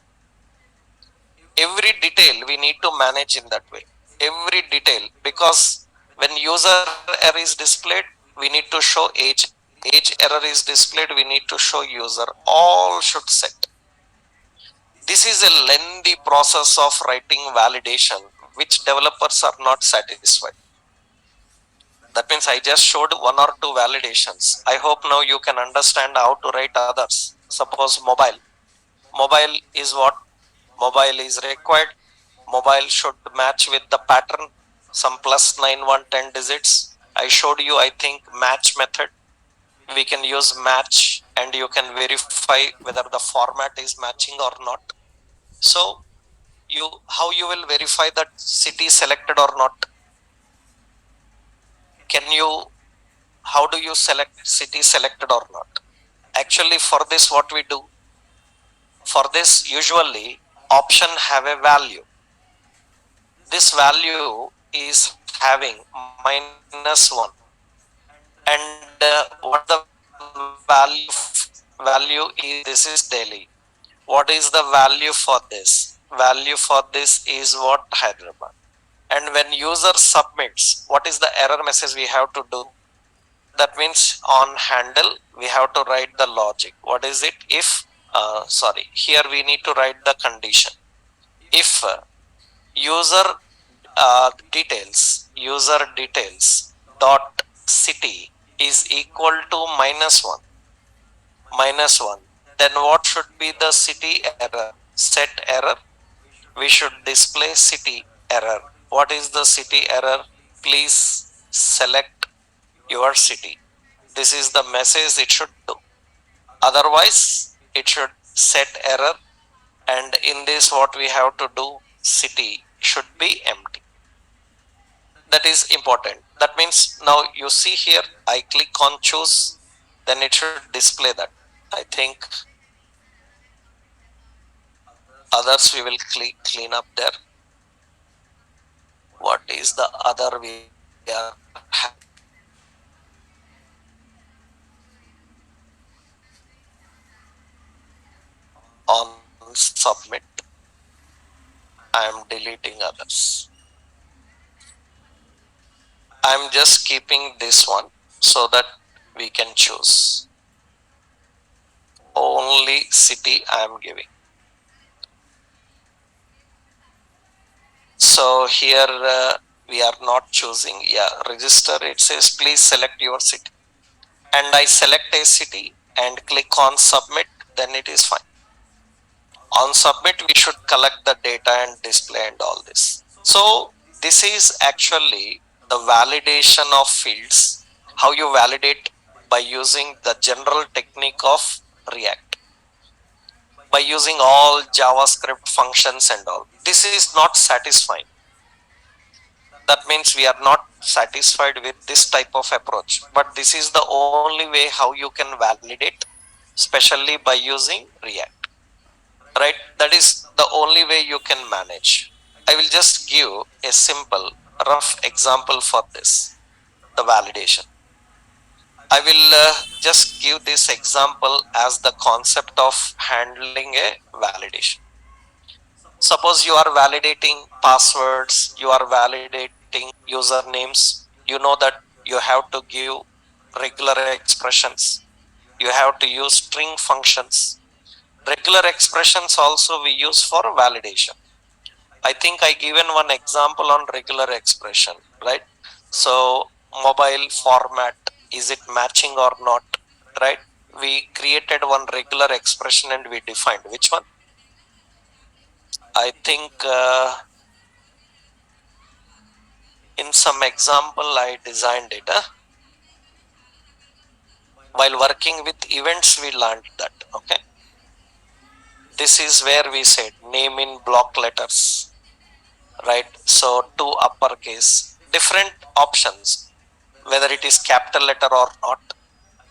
A: Every detail we need to manage in that way. Every detail, because when user error is displayed, we need to show age. Age error is displayed, we need to show user. All should set. This is a lengthy process of writing validation, which developers are not satisfied. That means I just showed one or two validations. I hope now you can understand how to write others. Suppose mobile. Mobile is what? Mobile is required. Mobile should match with the pattern. some plus 9 1 10 digits. I showed you, I think, match method. We can use match and you can verify whether the format is matching or not. So how you will verify that city selected or not? Can you, how do you select city selected or not? Actually, for this, what we do, for this, usually option have a value. This value is having -1. And what is the value is, this is Delhi. What is the value for this? Value for this is what? Hyderabad. And when user submits, what is the error message we have to do? That means on handle, we have to write the logic. What is it? If, here we need to write the condition. If user user details dot city is equal to -1, then what should be the city error? Set error. We should display city error. What is the city error? Please select your city. This is the message it should do. Otherwise, it should set error. And in this, what we have to do, city should be empty. That is important. That means now you see here, I click on choose, then it should display that. I think others we will clean up there. What is the other we are on submit? I am deleting others. I am just keeping this one so that we can choose. Only city I am giving. So here we are not choosing. Yeah, register. It says please select your city. And I select a city and click on submit, then it is fine. On submit, we should collect the data and display and all this. So this is actually the validation of fields. How you validate? By using the general technique of React, by using all JavaScript functions and all. This is not satisfying. That means we are not satisfied with this type of approach, but this is the only way how you can validate, especially by using React, right? That is the only way you can manage. I will just give a simple rough example for this, the validation. I will just give this example as the concept of handling a validation. Suppose you are validating passwords, you are validating usernames. You know that you have to give regular expressions. You have to use string functions. Regular expressions also we use for validation. I think I given one example on regular expression, right? So mobile format, is it matching or not, right? We created one regular expression and we defined which one. I think in some example I designed it. While working with events, we learned that. Okay. This is where we said name in block letters, right? So to uppercase, different options, whether it is capital letter or not.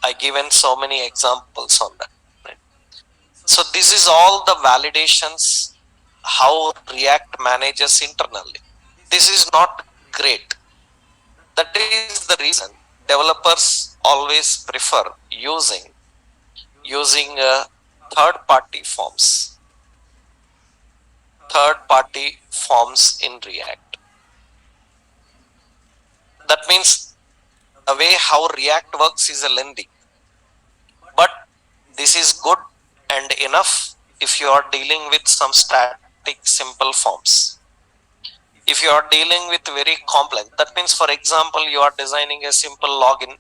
A: I given so many examples on that. Right? So this is all the validations how React manages internally. This is not great. That is the reason developers always prefer using third-party forms. Third-party forms in React. That means the way how React works is a lengthy, but this is good and enough if you are dealing with some static simple forms. If you are dealing with very complex, that means for example you are designing a simple login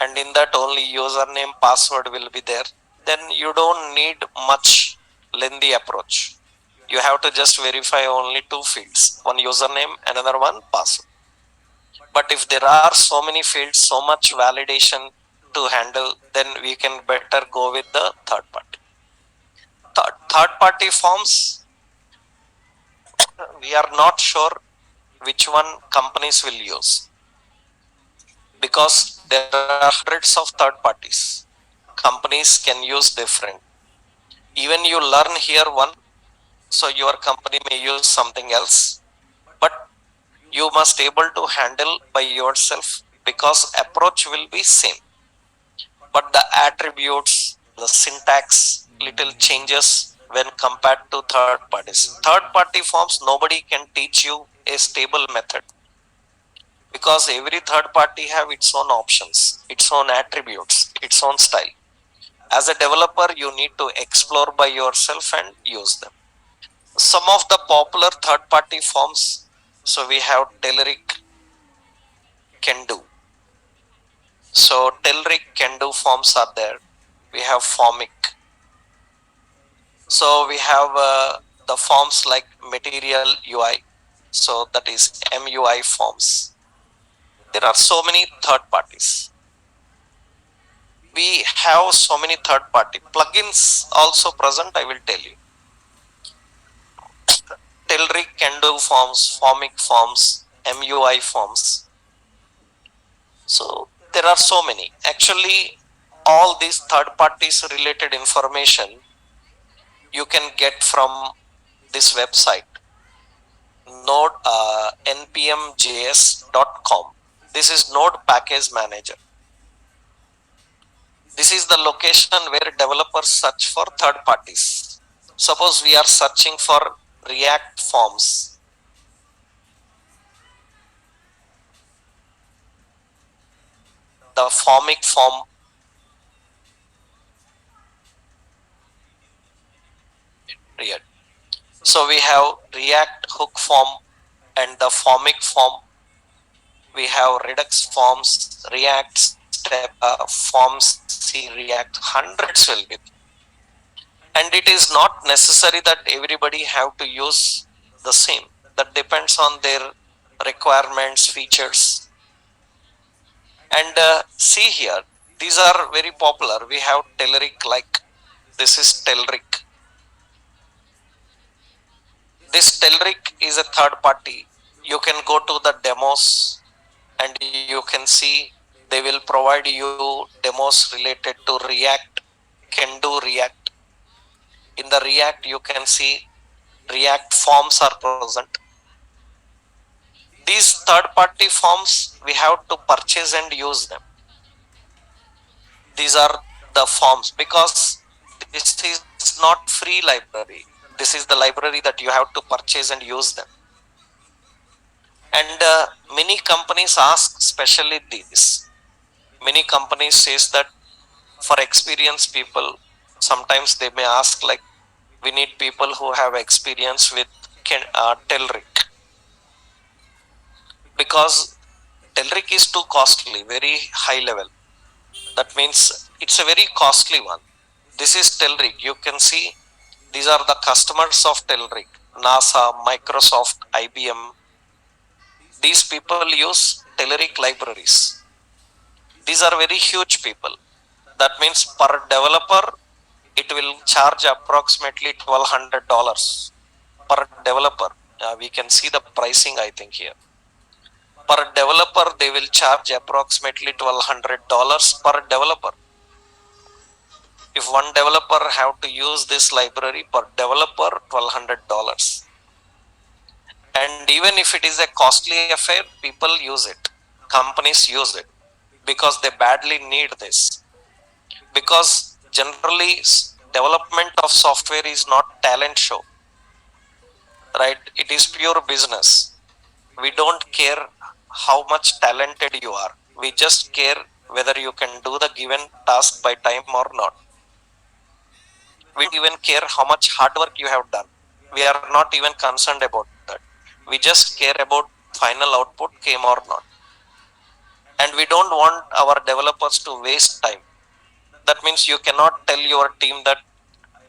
A: and in that only username password will be there, then you don't need much lengthy approach. You have to just verify only two fields, one username, another one password. But if there are so many fields, so much validation to handle, then we can better go with the third party. Third party forms, we are not sure which one companies will use, because there are hundreds of third parties. Companies can use different. Even you learn here one, so your company may use something else, but you must able to handle by yourself, because approach will be same, but the attributes, the syntax, little changes when compared to third parties. Third party forms, nobody can teach you a stable method, because every third party have its own options, its own attributes, its own style. As a developer, you need to explore by yourself and use them. Some of the popular third party forms, so we have Telerik, can do. So Telerik can do forms are there. We have Formic. So we have the forms like Material UI. So that is MUI forms. There are so many third parties. We have so many third party plugins also present, I will tell you. Telerik can do forms, Formic forms, MUI forms. So there are so many. Actually, all these third parties related information you can get from this website, node npmjs.com. This is Node Package Manager. This is the location where developers search for third parties. Suppose we are searching for React forms. The Formic form React. So we have React hook form and the Formic form. We have Redux forms, React step forms, C React, hundreds will be. And it is not necessary that everybody have to use the same. That depends on their requirements, features. And see here, these are very popular. We have Telerik, like this is Telerik. This Telerik is a third party. You can go to the demos and you can see they will provide you demos related to React, can do React. In the React, you can see React forms are present. These third party forms, we have to purchase and use them. These are the forms, because this is not free library. This is the library that you have to purchase and use them. And many companies ask especially this. Many companies says that for experienced people, sometimes they may ask like, we need people who have experience with Telerik, because Telerik is too costly, very high level. That means it's a very costly one. This is Telerik. You can see these are the customers of Telerik: NASA, Microsoft, IBM. These people use Telerik libraries. These are very huge people. That means per developer, it will charge approximately $1,200 per developer. We can see the pricing, I think, here. Per developer, they will charge approximately $1,200 per developer. If one developer have to use this library, per developer, $1,200. And even if it is a costly affair, people use it. Companies use it because they badly need this. Because generally, development of software is not talent show, right? It is pure business. We don't care how much talented you are. We just care whether you can do the given task by time or not. We don't even care how much hard work you have done. We are not even concerned about that. We just care about final output came or not. And we don't want our developers to waste time. That means you cannot tell your team that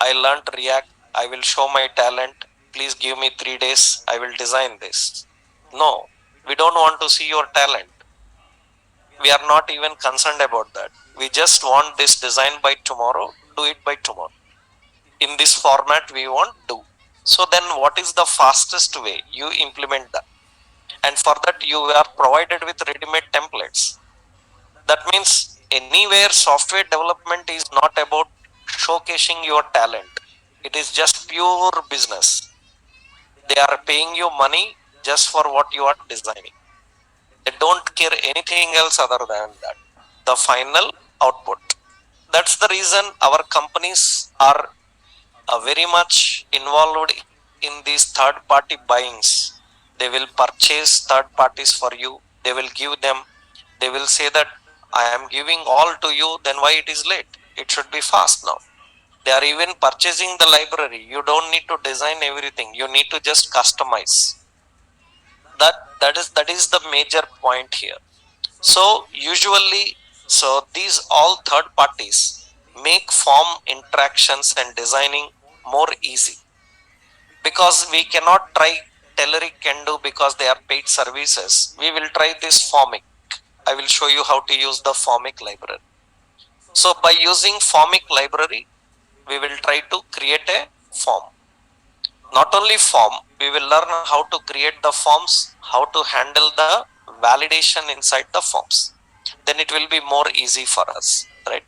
A: I learned React, I will show my talent, please give me 3 days, I will design this. No, we don't want to see your talent. We are not even concerned about that. We just want this design by tomorrow, do it by tomorrow. In this format we want do. So then what is the fastest way? You implement that. And for that you are provided with ready-made templates. That means anywhere software development is not about showcasing your talent. It is just pure business. They are paying you money just for what you are designing. They don't care anything else other than that, the final output. That's the reason our companies are very much involved in these third party buyings. They will purchase third parties for you, they will give them, they will say that I am giving all to you, then why it is late? It should be fast now. They are even purchasing the library. You don't need to design everything, you need to just customize. That is the major point here. So usually, so these all third parties make form interactions and designing more easy, because we cannot try Telerik can do because they are paid services. We will try this Formic. I will show you how to use the Formic library. So by using Formic library, we will try to create a form. Not only form, we will learn how to create the forms, how to handle the validation inside the forms. Then it will be more easy for us, right?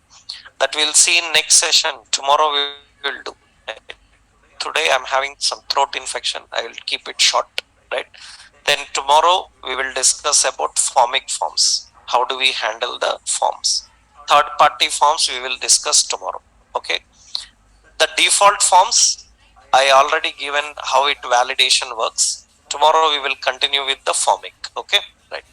A: That we'll see in next session. Tomorrow we will do, right? Today I'm having some throat infection, I will keep it short, right? Then tomorrow we will discuss about Formic forms. How do we handle the forms? Third party forms we will discuss tomorrow. Okay. The default forms I already given how it validation works. Tomorrow we will continue with the Formic. Okay, right.